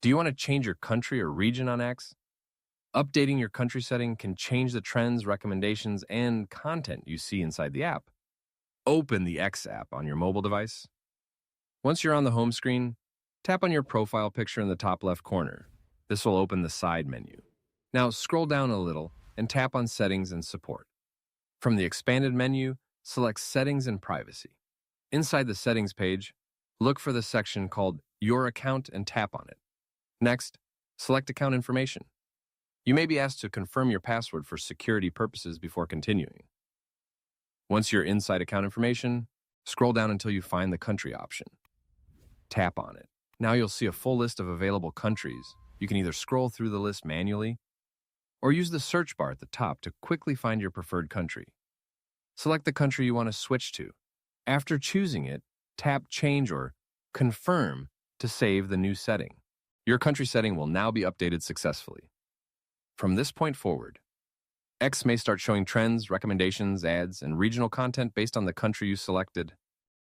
Do you want to change your country or region on X? Updating your country setting can change the trends, recommendations, and content you see inside the app. Open the X app on your mobile device. Once you're on the home screen, tap on your profile picture in the top left corner. This will open the side menu. Now scroll down a little and tap on Settings and Support. From the expanded menu, select Settings and Privacy. Inside the Settings page, look for the section called Your Account and tap on it. Next, select Account Information. You may be asked to confirm your password for security purposes before continuing. Once you're inside Account Information, scroll down until you find the Country option. Tap on it. Now you'll see a full list of available countries. You can either scroll through the list manually or use the search bar at the top to quickly find your preferred country. Select the country you want to switch to. After choosing it, tap Change or Confirm to save the new setting. Your country setting will now be updated successfully. From this point forward, X may start showing trends, recommendations, ads, and regional content based on the country you selected.